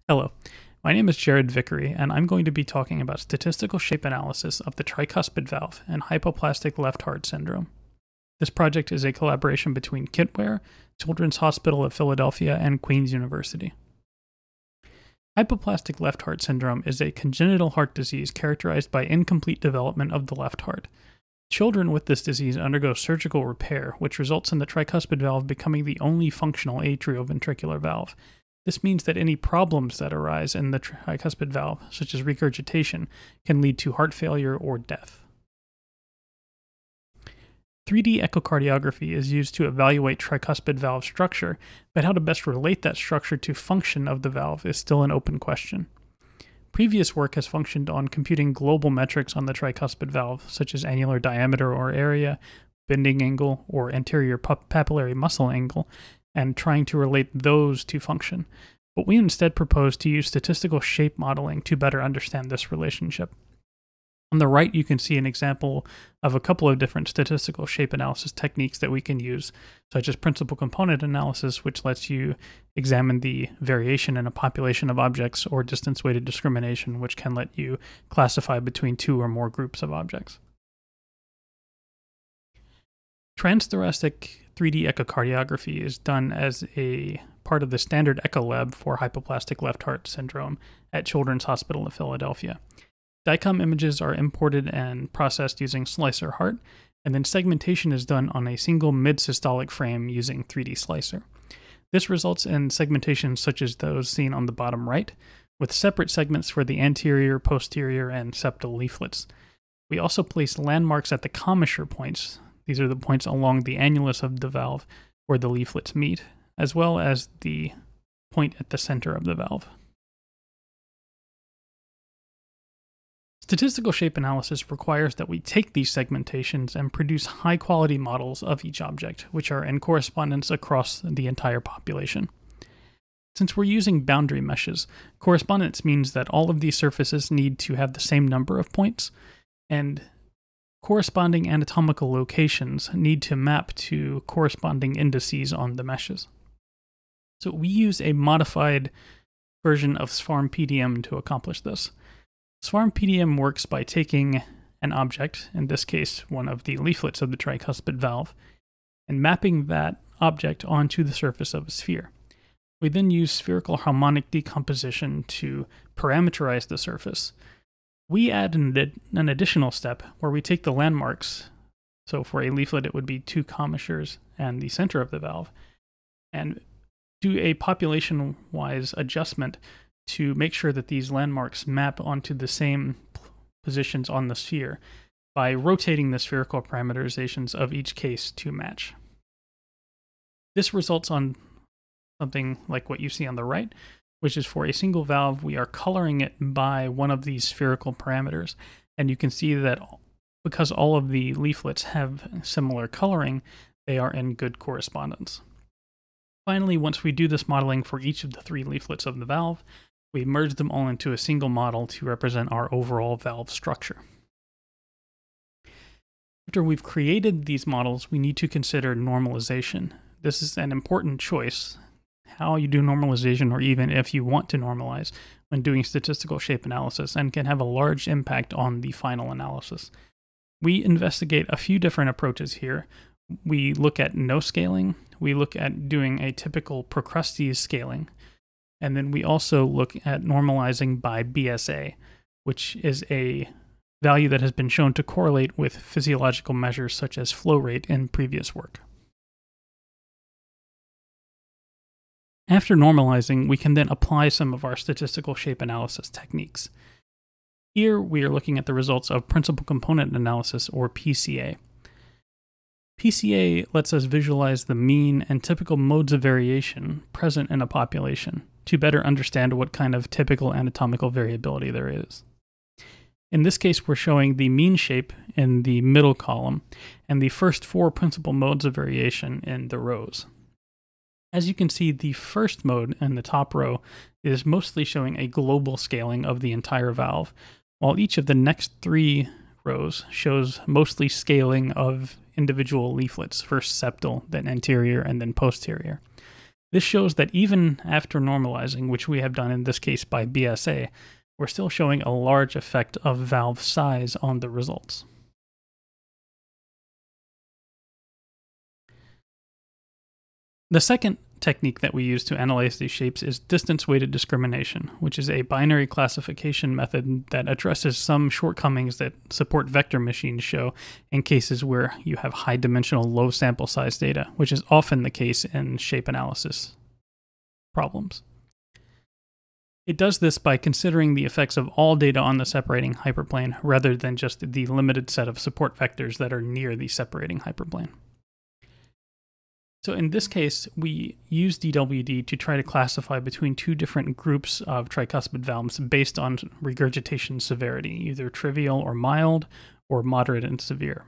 Hello, my name is Jared Vicory, and I'm going to be talking about statistical shape analysis of the tricuspid valve and hypoplastic left heart syndrome. This project is a collaboration between Kitware, Children's Hospital of Philadelphia, and Queen's University. Hypoplastic left heart syndrome is a congenital heart disease characterized by incomplete development of the left heart. Children with this disease undergo surgical repair, which results in the tricuspid valve becoming the only functional atrioventricular valve. This means that any problems that arise in the tricuspid valve, such as regurgitation, can lead to heart failure or death. 3D echocardiography is used to evaluate tricuspid valve structure, but how to best relate that structure to function of the valve is still an open question. Previous work has functioned on computing global metrics on the tricuspid valve, such as annular diameter or area, bending angle, or anterior papillary muscle angle, and trying to relate those to function. But we instead propose to use statistical shape modeling to better understand this relationship. On the right, you can see an example of a couple of different statistical shape analysis techniques that we can use, such as principal component analysis, which lets you examine the variation in a population of objects, or distance-weighted discrimination, which can let you classify between two or more groups of objects. Transthoracic 3D echocardiography is done as a part of the standard echo lab for hypoplastic left heart syndrome at Children's Hospital of Philadelphia. DICOM images are imported and processed using Slicer Heart, and then segmentation is done on a single mid-systolic frame using 3D Slicer. This results in segmentations such as those seen on the bottom right, with separate segments for the anterior, posterior, and septal leaflets. We also place landmarks at the commissure points. These are the points along the annulus of the valve where the leaflets meet, as well as the point at the center of the valve. Statistical shape analysis requires that we take these segmentations and produce high-quality models of each object, which are in correspondence across the entire population. Since we're using boundary meshes, correspondence means that all of these surfaces need to have the same number of points, and corresponding anatomical locations need to map to corresponding indices on the meshes. So we use a modified version of SPHARM-PDM to accomplish this. SPHARM-PDM works by taking an object, in this case one of the leaflets of the tricuspid valve, and mapping that object onto the surface of a sphere. We then use spherical harmonic decomposition to parameterize the surface. We add an additional step where we take the landmarks, so for a leaflet it would be two commissures and the center of the valve, and do a population-wise adjustment to make sure that these landmarks map onto the same positions on the sphere by rotating the spherical parameterizations of each case to match. This results on something like what you see on the right, which is for a single valve, we are coloring it by one of these spherical parameters. And you can see that because all of the leaflets have similar coloring, they are in good correspondence. Finally, once we do this modeling for each of the three leaflets of the valve, we merge them all into a single model to represent our overall valve structure. After we've created these models, we need to consider normalization. This is an important choice, how you do normalization, or even if you want to normalize when doing statistical shape analysis, and can have a large impact on the final analysis. We investigate a few different approaches here. We look at no scaling, we look at doing a typical Procrustes scaling, and then we also look at normalizing by BSA, which is a value that has been shown to correlate with physiological measures such as flow rate in previous work. After normalizing, we can then apply some of our statistical shape analysis techniques. Here we are looking at the results of principal component analysis, or PCA. PCA lets us visualize the mean and typical modes of variation present in a population to better understand what kind of typical anatomical variability there is. In this case, we're showing the mean shape in the middle column and the first four principal modes of variation in the rows. As you can see, the first mode in the top row is mostly showing a global scaling of the entire valve, while each of the next three rows shows mostly scaling of individual leaflets, first septal, then anterior, and then posterior. This shows that even after normalizing, which we have done in this case by BSA, we're still showing a large effect of valve size on the results. The second technique that we use to analyze these shapes is distance-weighted discrimination, which is a binary classification method that addresses some shortcomings that support vector machines show in cases where you have high-dimensional, low sample size data, which is often the case in shape analysis problems. It does this by considering the effects of all data on the separating hyperplane rather than just the limited set of support vectors that are near the separating hyperplane. So in this case, we use DWD to try to classify between two different groups of tricuspid valves based on regurgitation severity, either trivial or mild, or moderate and severe.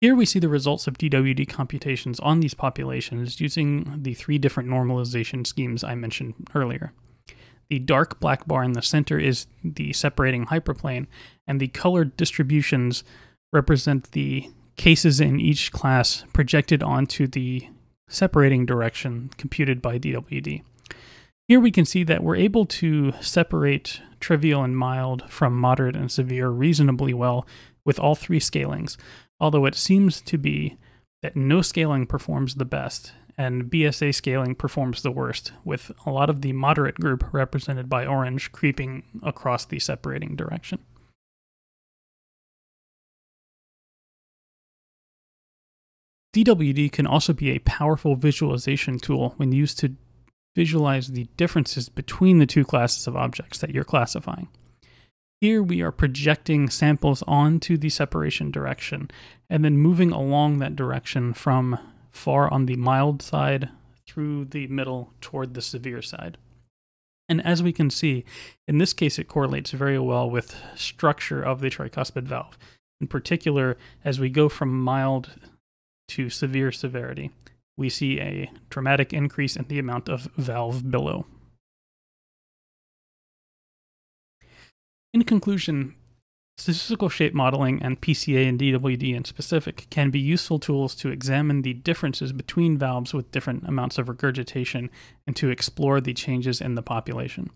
Here we see the results of DWD computations on these populations using the three different normalization schemes I mentioned earlier. The dark black bar in the center is the separating hyperplane, and the colored distributions represent the cases in each class projected onto the separating direction computed by DWD. Here we can see that we're able to separate trivial and mild from moderate and severe reasonably well with all three scalings, although it seems to be that no scaling performs the best and BSA scaling performs the worst, with a lot of the moderate group represented by orange creeping across the separating direction. DWD can also be a powerful visualization tool when used to visualize the differences between the two classes of objects that you're classifying. Here we are projecting samples onto the separation direction and then moving along that direction from far on the mild side through the middle toward the severe side. And as we can see, in this case it correlates very well with structure of the tricuspid valve. In particular, as we go from mild to severe severity, we see a dramatic increase in the amount of valve below. In conclusion, statistical shape modeling and PCA and DWD in specific can be useful tools to examine the differences between valves with different amounts of regurgitation and to explore the changes in the population.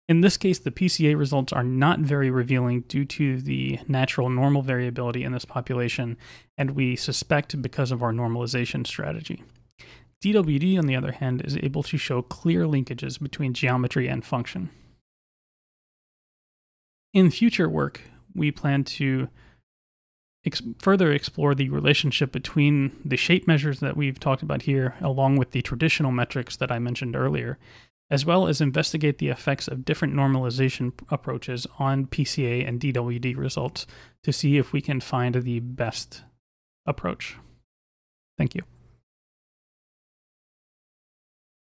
In this case, the PCA results are not very revealing due to the natural normal variability in this population, and we suspect because of our normalization strategy. DWD, on the other hand, is able to show clear linkages between geometry and function. In future work, we plan to further explore the relationship between the shape measures that we've talked about here, along with the traditional metrics that I mentioned earlier, as well as investigate the effects of different normalization approaches on PCA and DWD results to see if we can find the best approach. Thank you.